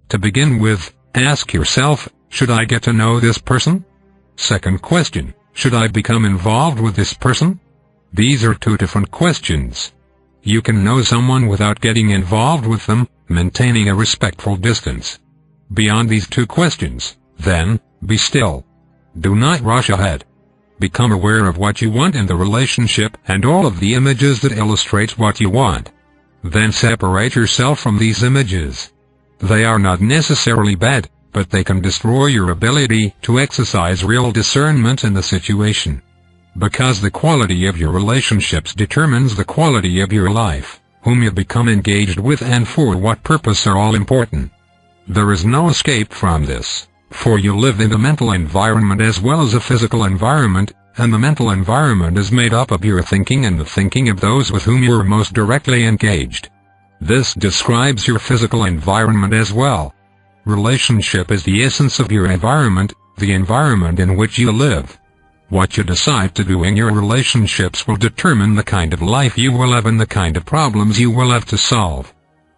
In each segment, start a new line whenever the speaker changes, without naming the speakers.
To begin with, ask yourself, should I get to know this person? Second question, should I become involved with this person? These are two different questions. You can know someone without getting involved with them, maintaining a respectful distance. Beyond these two questions, then, be still. Do not rush ahead. Become aware of what you want in the relationship and all of the images that illustrate what you want. Then separate yourself from these images. They are not necessarily bad, but they can destroy your ability to exercise real discernment in the situation. Because the quality of your relationships determines the quality of your life, whom you become engaged with and for what purpose are all important. There is no escape from this, for you live in a mental environment as well as a physical environment, and the mental environment is made up of your thinking and the thinking of those with whom you are most directly engaged. This describes your physical environment as well. Relationship is the essence of your environment, the environment in which you live. What you decide to do in your relationships will determine the kind of life you will have and the kind of problems you will have to solve.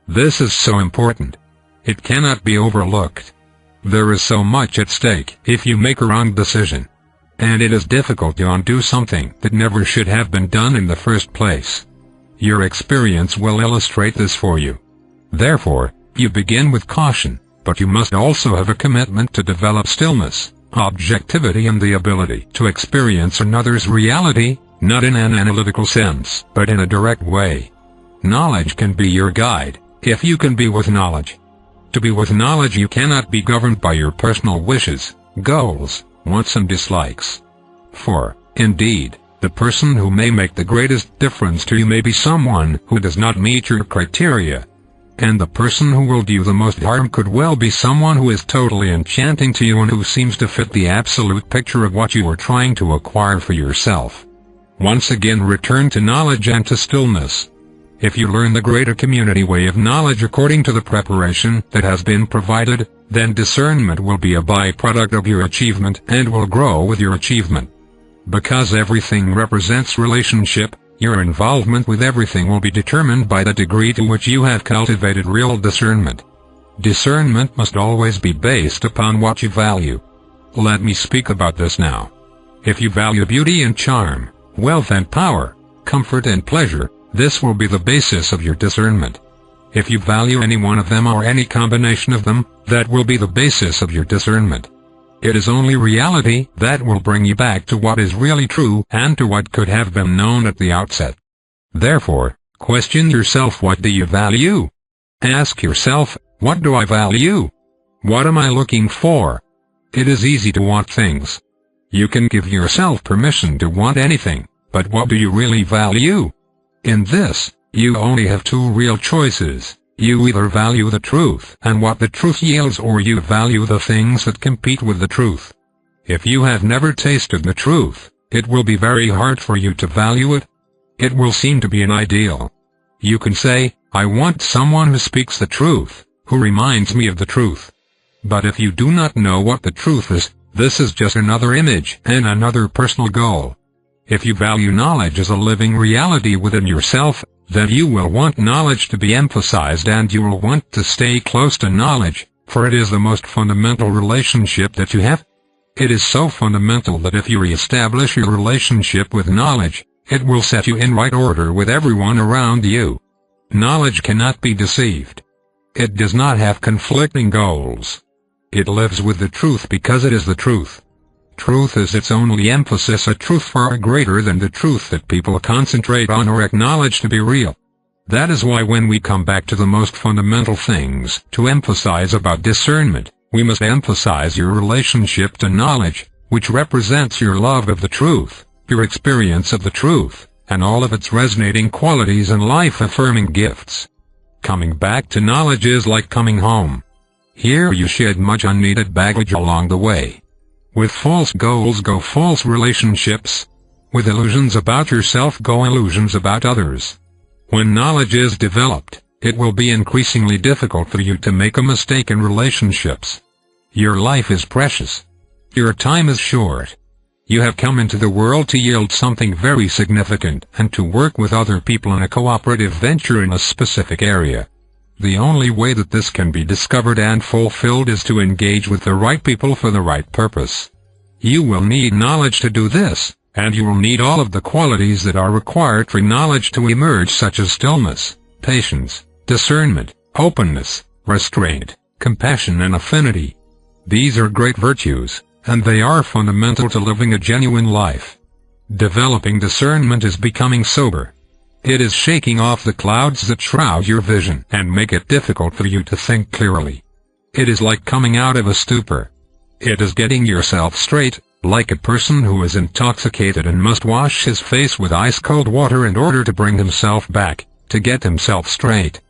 This is so important. It cannot be overlooked. There is so much at stake if you make a wrong decision. And it is difficult to undo something that never should have been done in the first place. Your experience will illustrate this for you. Therefore, you begin with caution, but you must also have a commitment to develop stillness, objectivity and the ability to experience another's reality, not in an analytical sense, but in a direct way. Knowledge can be your guide, if you can be with knowledge. To be with knowledge you cannot be governed by your personal wishes, goals, wants and dislikes. For, indeed, the person who may make the greatest difference to you may be someone who does not meet your criteria. And the person who will do you the most harm could well be someone who is totally enchanting to you and who seems to fit the absolute picture of what you are trying to acquire for yourself. Once again return to knowledge and to stillness. If you learn the greater community way of knowledge according to the preparation that has been provided, then discernment will be a byproduct of your achievement and will grow with your achievement. Because everything represents relationship, your involvement with everything will be determined by the degree to which you have cultivated real discernment. Discernment must always be based upon what you value. Let me speak about this now. If you value beauty and charm, wealth and power, comfort and pleasure, this will be the basis of your discernment. If you value any one of them or any combination of them, that will be the basis of your discernment. It is only reality that will bring you back to what is really true and to what could have been known at the outset. Therefore, question yourself, what do you value? Ask yourself, what do I value? What am I looking for? It is easy to want things. You can give yourself permission to want anything, but what do you really value? In this, you only have two real choices. You either value the truth and what the truth yields, or you value the things that compete with the truth. If you have never tasted the truth, it will be very hard for you to value it. It will seem to be an ideal. You can say, I want someone who speaks the truth, who reminds me of the truth. But if you do not know what the truth is, this is just another image and another personal goal. If you value knowledge as a living reality within yourself, then you will want knowledge to be emphasized and you will want to stay close to knowledge, for it is the most fundamental relationship that you have. It is so fundamental that if you reestablish your relationship with knowledge, it will set you in right order with everyone around you. Knowledge cannot be deceived. It does not have conflicting goals. It lives with the truth because it is the truth. Truth is its only emphasis, a truth far greater than the truth that people concentrate on or acknowledge to be real. That is why when we come back to the most fundamental things to emphasize about discernment, we must emphasize your relationship to knowledge, which represents your love of the truth, your experience of the truth, and all of its resonating qualities and life-affirming gifts. Coming back to knowledge is like coming home. Here you shed much unneeded baggage along the way. With false goals go false relationships. With illusions about yourself go illusions about others. When knowledge is developed, it will be increasingly difficult for you to make a mistake in relationships. Your life is precious. Your time is short. You have come into the world to yield something very significant and to work with other people in a cooperative venture in a specific area. The only way that this can be discovered and fulfilled is to engage with the right people for the right purpose. You will need knowledge to do this, and you will need all of the qualities that are required for knowledge to emerge, such as stillness, patience, discernment, openness, restraint, compassion and affinity. These are great virtues, and they are fundamental to living a genuine life. Developing discernment is becoming sober. It is shaking off the clouds that shroud your vision and make it difficult for you to think clearly. It is like coming out of a stupor. It is getting yourself straight, like a person who is intoxicated and must wash his face with ice-cold water in order to bring himself back, to get himself straight.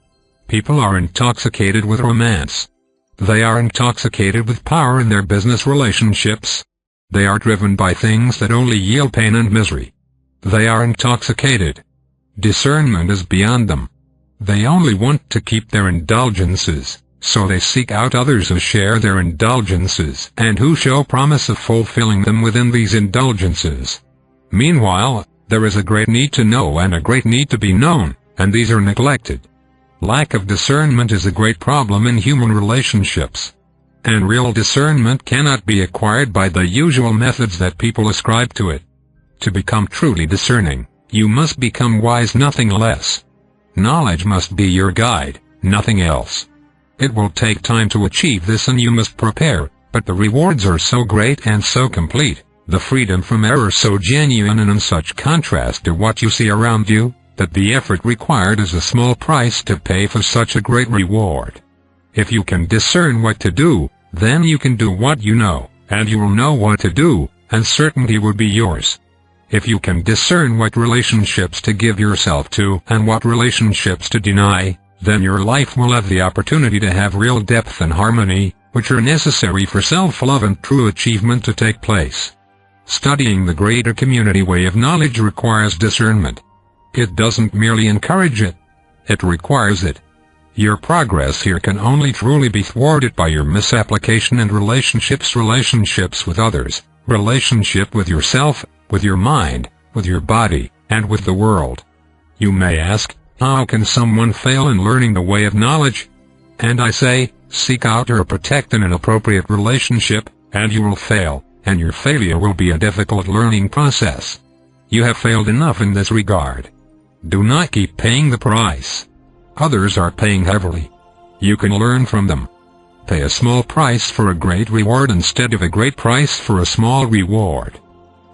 People are intoxicated with romance. They are intoxicated with power in their business relationships. They are driven by things that only yield pain and misery. They are intoxicated. Discernment is beyond them. They only want to keep their indulgences, so they seek out others who share their indulgences and who show promise of fulfilling them within these indulgences. Meanwhile, there is a great need to know and a great need to be known, and these are neglected. Lack of discernment is a great problem in human relationships. And real discernment cannot be acquired by the usual methods that people ascribe to it. To become truly discerning, you must become wise, nothing less. Knowledge must be your guide, nothing else. It will take time to achieve this and you must prepare, but the rewards are so great and so complete, the freedom from error so genuine and in such contrast to what you see around you, that the effort required is a small price to pay for such a great reward. If you can discern what to do, then you can do what you know, and you will know what to do, and certainty will be yours. If you can discern what relationships to give yourself to and what relationships to deny, then your life will have the opportunity to have real depth and harmony, which are necessary for self-love and true achievement to take place. Studying the greater community way of knowledge requires discernment. It doesn't merely encourage it. It requires it. Your progress here can only truly be thwarted by your misapplication and relationships with others, relationship with yourself, with your mind, with your body, and with the world. You may ask, how can someone fail in learning the way of knowledge? And I say, seek out or protect an inappropriate relationship, and you will fail, and your failure will be a difficult learning process. You have failed enough in this regard. Do not keep paying the price. Others are paying heavily. You can learn from them. Pay a small price for a great reward instead of a great price for a small reward.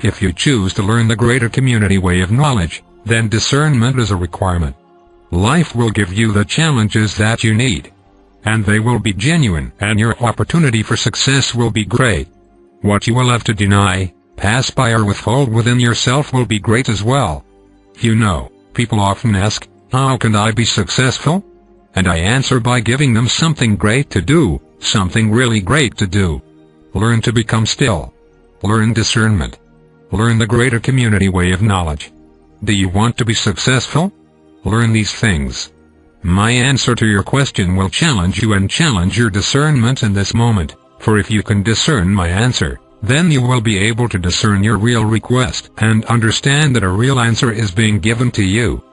If you choose to learn the greater community way of knowledge, then discernment is a requirement. Life will give you the challenges that you need. And they will be genuine, and your opportunity for success will be great. What you will have to deny, pass by or withhold within yourself will be great as well. You know, people often ask, how can I be successful? And I answer by giving them something great to do, something really great to do. Learn to become still. Learn discernment. Learn the greater community way of knowledge. Do you want to be successful? Learn these things. My answer to your question will challenge you and challenge your discernment in this moment, for if you can discern my answer, then you will be able to discern your real request and understand that a real answer is being given to you.